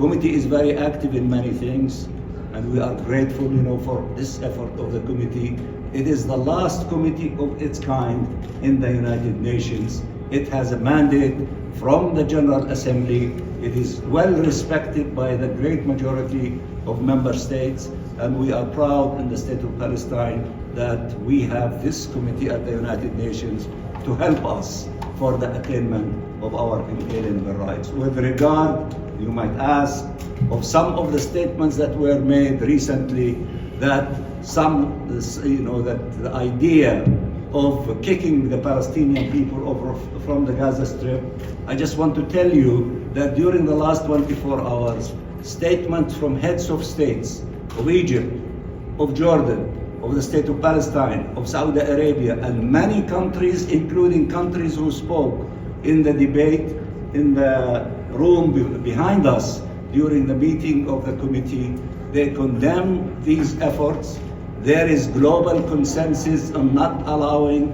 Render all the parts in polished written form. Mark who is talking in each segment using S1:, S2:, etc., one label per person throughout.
S1: Committee is very active in many things, and we are grateful, for this effort of the committee. It is the last committee of its kind in the United Nations. It has a mandate from the General Assembly. It is well respected by the great majority of member states, and we are proud in the state of Palestine that we have this committee at the United Nations to help us for the attainment of our inalienable rights. With regard, you might ask, of some of the statements that were made recently, that that the idea of kicking the Palestinian people over from the Gaza Strip, I just want to tell you that during the last 24 hours, statements from heads of states of Egypt, of Jordan, of the state of Palestine, of Saudi Arabia, and many countries, including countries who spoke in the debate in the room behind us during the meeting of the committee, they condemn these efforts. There is global consensus on not allowing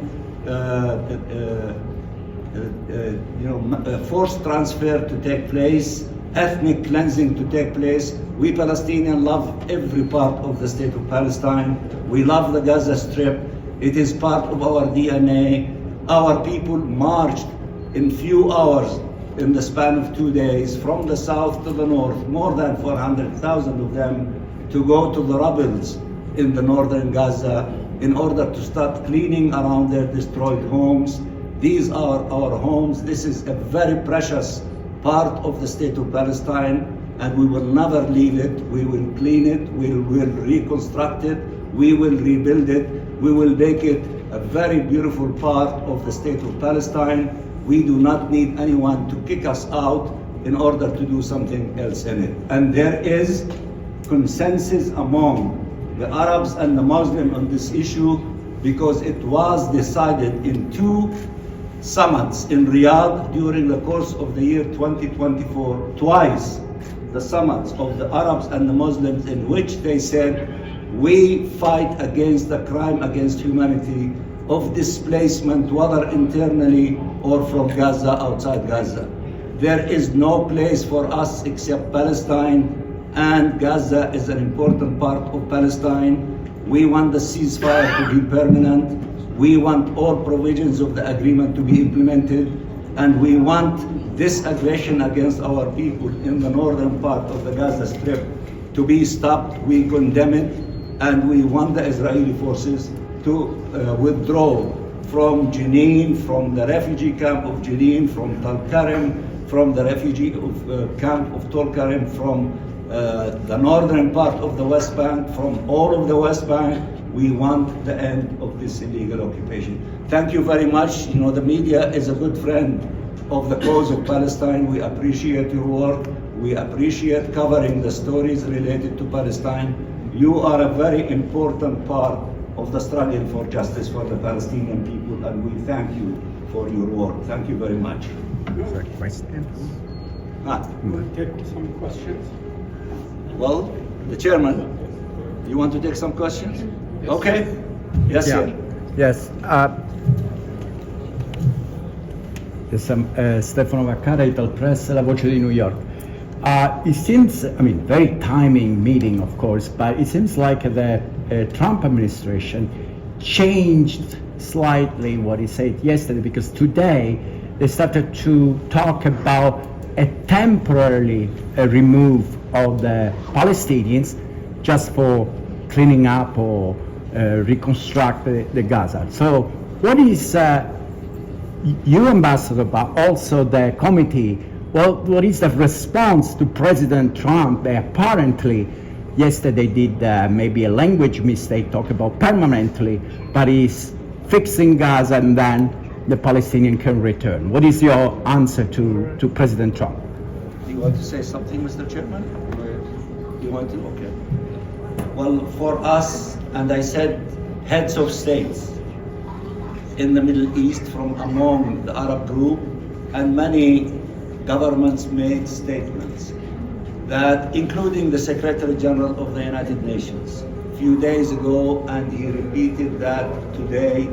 S1: forced transfer to take place, ethnic cleansing to take place. We Palestinians love every part of the state of Palestine. We love the Gaza Strip. It is part of our DNA. Our people marched in few hours, in the span of 2 days, from the south to the north, more than 400,000 of them, to go to the rubbles in the northern Gaza in order to start cleaning around their destroyed homes. These are our homes. This is a very precious part of the state of Palestine, and we will never leave it. We will clean it, we will reconstruct it, we will rebuild it, we will make it a very beautiful part of the state of Palestine. We do not need anyone to kick us out in order to do something else in it. And there is consensus among the Arabs and the Muslims on this issue, because it was decided in 2 summits in Riyadh during the course of the year 2024, twice the summits of the Arabs and the Muslims, in which they said, we fight against the crime against humanity of displacement, whether internally or from Gaza, outside Gaza. There is no place for us except Palestine, and Gaza is an important part of Palestine. We want the ceasefire to be permanent. We want all provisions of the agreement to be implemented, and we want this aggression against our people in the northern part of the Gaza Strip to be stopped. We condemn it, and we want the Israeli forces to withdraw from Jenin, from the refugee camp of Jenin, from Tulkarem, from the refugee camp of Tulkarem, from the northern part of the West Bank, from all of the West Bank. We want the end of this illegal occupation. Thank you very much. The media is a good friend of the cause of Palestine. We appreciate your work. We appreciate covering the stories related to Palestine. You are a very important part of the struggle for justice for the Palestinian people, and we thank you for your work. Thank you very much.
S2: Questions?
S3: Take some questions.
S1: Well, the chairman, you want to take some questions?
S3: Yes.
S1: Okay. Yes, sir.
S2: Yes. Stefano Vaccaro, Ital Press, La Voce di New York. It seems, very timing meeting, of course, but it seems like the Trump administration changed slightly what he said yesterday, because today they started to talk about a temporarily remove of the Palestinians just for cleaning up or reconstruct the Gaza. So what is you, Ambassador, but also the committee, what is the response to President Trump? They apparently yesterday did maybe a language mistake, talk about permanently, but he's fixing Gaza and then the Palestinian can return. What is your answer to President Trump?
S1: Do you want to say something, Mr. Chairman? You want to? Okay. Well, for us, and I said heads of states in the Middle East from among the Arab group, and many governments made statements that, including the Secretary General of the United Nations a few days ago, and he repeated that today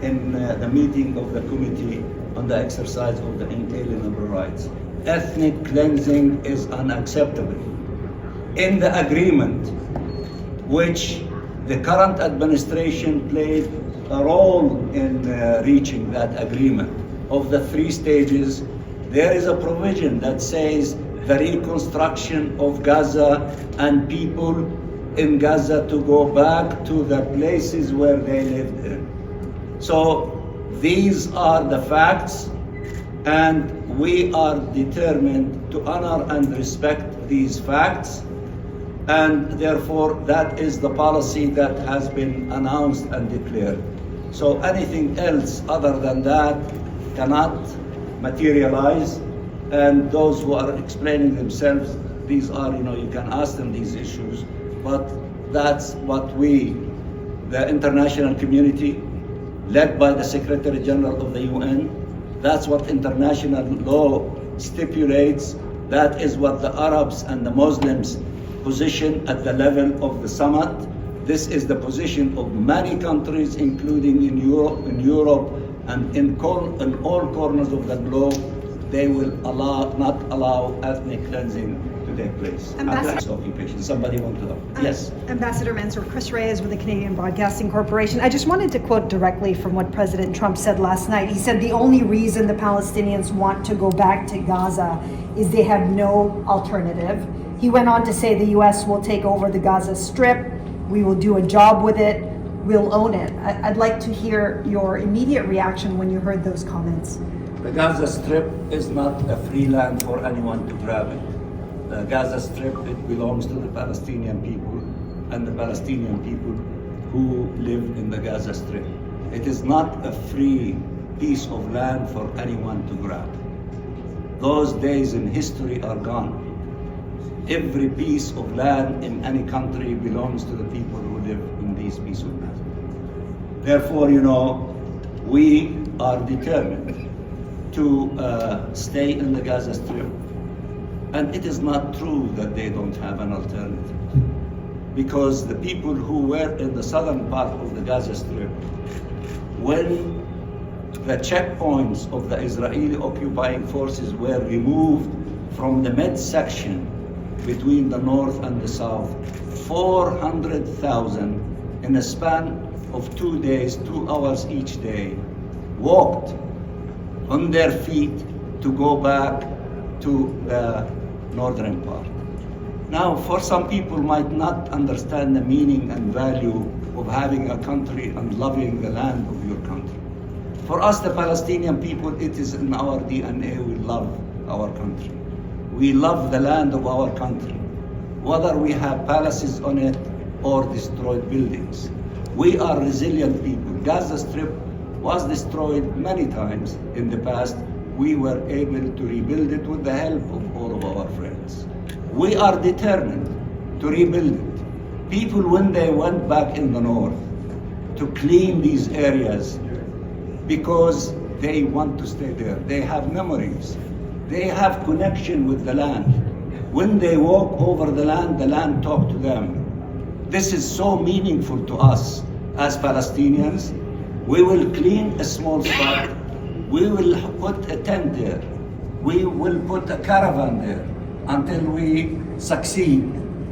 S1: in the meeting of the Committee on the Exercise of the Inalienable Rights. ethnic cleansing is unacceptable. In the agreement, which the current administration played a role in reaching that agreement of the 3 stages, there is a provision that says the reconstruction of Gaza and people in Gaza to go back to the places where they lived in. So these are the facts, and we are determined to honor and respect these facts, and therefore that is the policy that has been announced and declared. So anything else other than that cannot materialize, and those who are explaining themselves, these are, you can ask them these issues, but that's what we, the international community, led by the Secretary General of the UN, that's what international law stipulates, that is what the Arabs and the Muslims position at the level of the summit. This is the position of many countries, including in Europe and in all corners of the globe. They will not allow ethnic cleansing to take place. Occupation. Somebody want to know? Yes.
S4: Ambassador Mansour, Chris Reyes with the Canadian Broadcasting Corporation. I just wanted to quote directly from what President Trump said last night. He said the only reason the Palestinians want to go back to Gaza is they have no alternative. He went on to say the U.S. will take over the Gaza Strip. We will do a job with it. We'll own it. I'd like to hear your immediate reaction when you heard those comments.
S1: The Gaza Strip is not a free land for anyone to grab it. The Gaza Strip, it belongs to the Palestinian people and the Palestinian people who live in the Gaza Strip. It is not a free piece of land for anyone to grab. Those days in history are gone. Every piece of land in any country belongs to the people who live in these pieces of land. Therefore, we are determined to stay in the Gaza Strip. And it is not true that they don't have an alternative. Because the people who were in the southern part of the Gaza Strip, when the checkpoints of the Israeli occupying forces were removed from the midsection between the north and the south, 400,000 in a span of 2 days, 2 hours each day, walked on their feet to go back to the northern part. Now, for some people might not understand the meaning and value of having a country and loving the land of your country. For us, the Palestinian people, it is in our DNA. We love our country. We love the land of our country, whether we have palaces on it or destroyed buildings. We are resilient people. Gaza Strip was destroyed many times in the past. We were able to rebuild it with the help of all of our friends. We are determined to rebuild it. People, when they went back in the north to clean these areas, because they want to stay there. They have memories. They have connection with the land. When they walk over the land talks to them. This is so meaningful to us as Palestinians. We will clean a small spot. We will put a tent there. We will put a caravan there until we succeed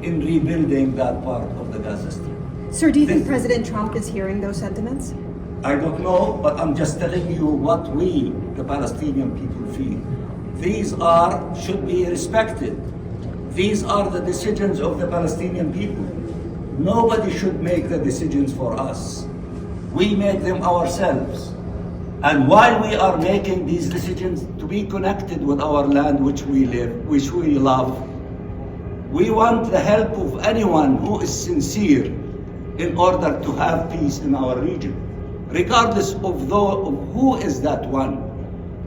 S1: in rebuilding that part of the Gaza Strip.
S4: Sir, do you think President Trump is hearing those sentiments?
S1: I don't know, but I'm just telling you what we, the Palestinian people, feel. These should be respected. These are the decisions of the Palestinian people. Nobody should make the decisions for us. We make them ourselves. And while we are making these decisions to be connected with our land which we live, which we love, we want the help of anyone who is sincere in order to have peace in our region. Regardless of who is that one.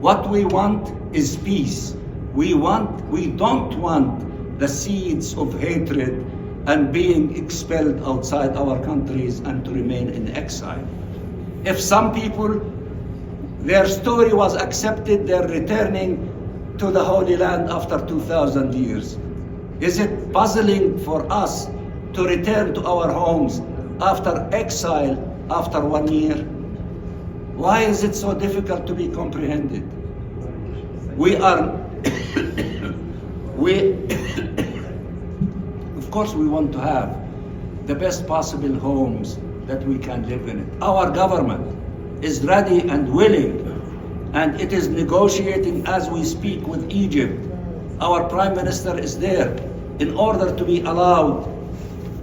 S1: What we want is peace. We don't want the seeds of hatred and being expelled outside our countries and to remain in exile. If some people, their story was accepted, they're returning to the Holy Land after 2,000 years. Is it puzzling for us to return to our homes after exile after 1 year? Why is it so difficult to be comprehended? We are We, of course, we want to have the best possible homes that we can live in it. Our government is ready and willing, and it is negotiating as we speak with Egypt. Our Prime Minister is there in order to be allowed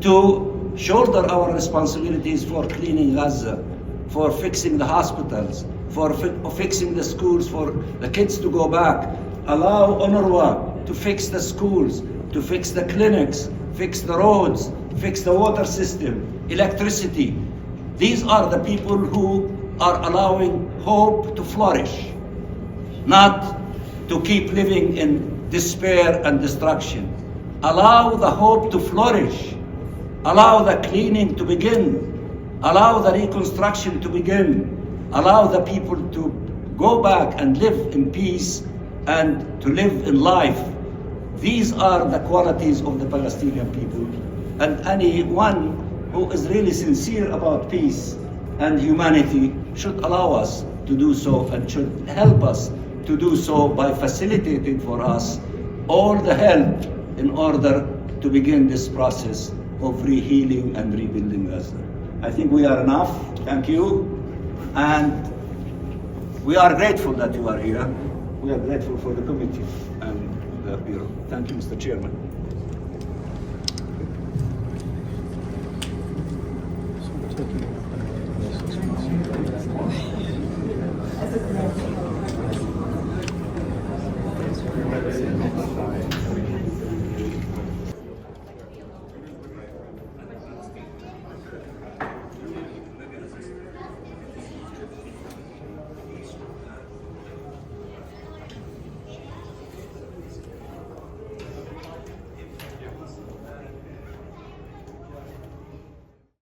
S1: to shoulder our responsibilities for cleaning Gaza, for fixing the hospitals, for fixing the schools, for the kids to go back. Allow UNRWA to fix the schools, to fix the clinics, fix the roads, fix the water system, electricity. These are the people who are allowing hope to flourish, not to keep living in despair and destruction. Allow the hope to flourish. Allow the cleaning to begin. Allow the reconstruction to begin. Allow the people to go back and live in peace and to live in life. These are the qualities of the Palestinian people. And anyone who is really sincere about peace and humanity should allow us to do so and should help us to do so by facilitating for us all the help in order to begin this process of rehealing and rebuilding Gaza. I think we are enough. Thank you. And we are grateful that you are here. We are grateful for the committee and the Bureau. Thank you, Mr. Chairman.